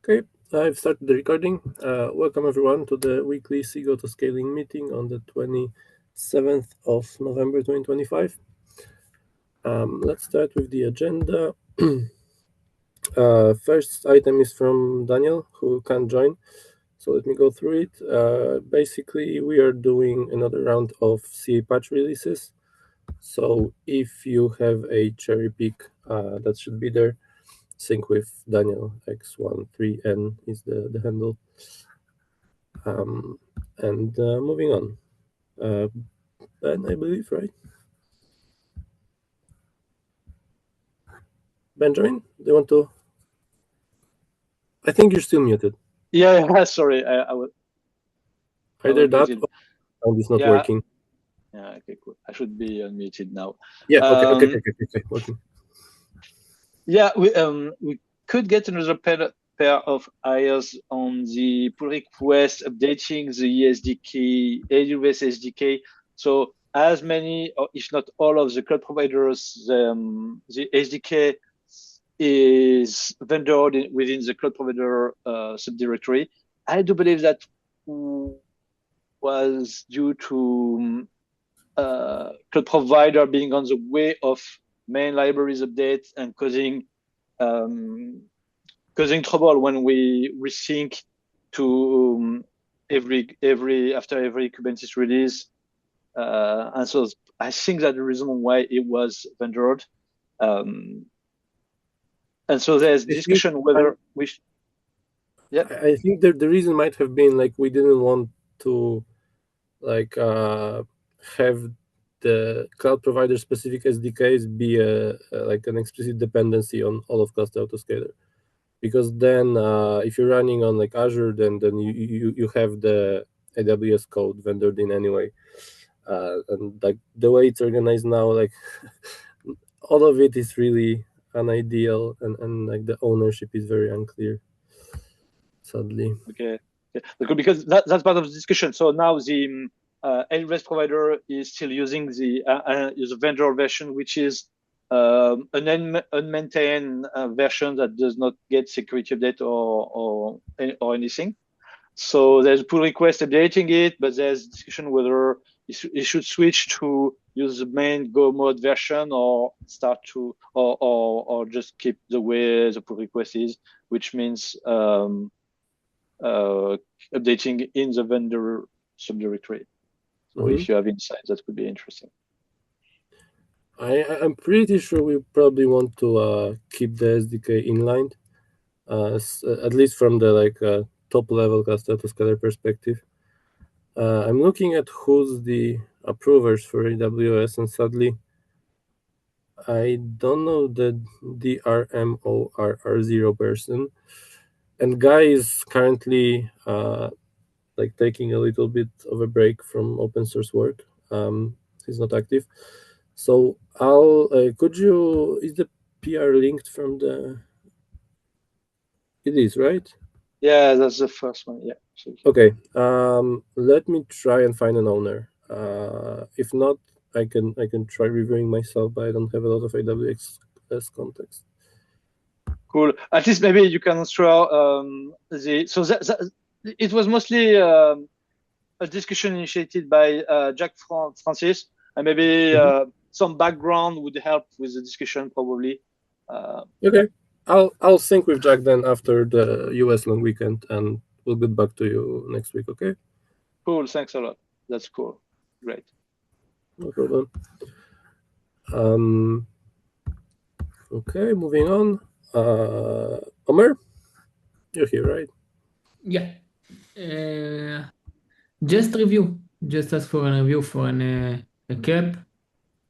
Okay, I've started the recording. Welcome everyone to the weekly SIG Autoscaling meeting on the 27th of November 2025. Let's start with the agenda. First item is from Daniel, who can't join. So let me go through it. Basically, we are doing another round of CA patch releases. So if you have a cherry pick, that should be there. Sync with Daniel X13N is the handle. And moving on. Ben, I believe, right? Benjamin, do you want to? I think you're still muted. Yeah, sorry, I was. Either that or sound is not working. Yeah, okay, cool. I should be unmuted now. Yeah, okay, working. Yeah, we could get another pair of eyes on the pull request updating the ESDK, AWS SDK. So as many, or if not all of the cloud providers, the SDK is vendored within the cloud provider subdirectory. I do believe that was due to cloud provider being on the way of main libraries updates and causing trouble when we resync to after every Kubernetes release. And so I think that's the reason why it was vendored. And so there's discussion whether we should. Yeah, I think that the reason might have been like we didn't want to have the cloud provider specific SDKs be like an explicit dependency on all of Cluster Autoscaler, because then if you're running on like Azure, then you have the AWS code vendored in anyway, and like the way it's organized now, like all of it is really unideal, and like the ownership is very unclear, sadly. Okay, because that's part of the discussion. So now the AWS provider is still using the vendor version, which is an unmaintained version that does not get security update or anything. So there's pull request updating it, but there's discussion whether it should switch to use the main Go mode version or start to or just keep the way the pull request is, which means updating in the vendor subdirectory. So if you have insights, that could be interesting. I'm pretty sure we probably want to keep the SDK inline, at least from the top level Cluster Autoscaler perspective. I'm looking at who's the approvers for AWS, and sadly, I don't know the DRMORR0 person. And Guy is currently like taking a little bit of a break from open source work. He's not active. So I'll is the PR linked from the? It is, right? Yeah, that's the first one. Yeah. Okay. Let me try and find an owner. If not, I can try reviewing myself, but I don't have a lot of AWS context. Cool. At least maybe you can throw it was mostly a discussion initiated by Jack Francis, and maybe some background would help with the discussion probably. Okay, I'll sync with Jack then after the US long weekend, and we'll get back to you next week. Okay. Cool. Thanks a lot. That's cool. Great. No problem. Okay, moving on. Omer, you're here, right? Yeah. Just review. Just ask for a review for a cap.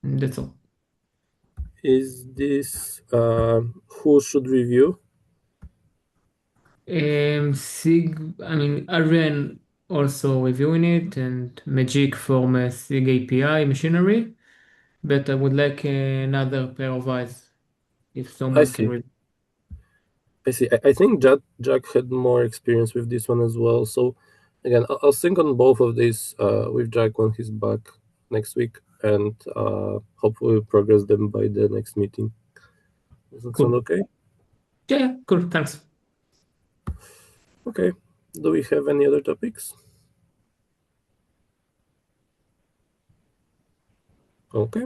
And that's all. Is this who should review? SIG, Adrian also reviewing it, and Magic from SIG API machinery, but I would like another pair of eyes if someone can review. I see. I think Jack had more experience with this one as well. So again, I'll sync on both of these with Jack when he's back next week, and hopefully we'll progress them by the next meeting. Does that sound okay? Yeah, cool. Thanks. Okay. Do we have any other topics? Okay.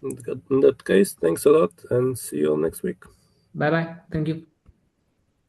In that case, thanks a lot and see you all next week. Bye bye. Thank you.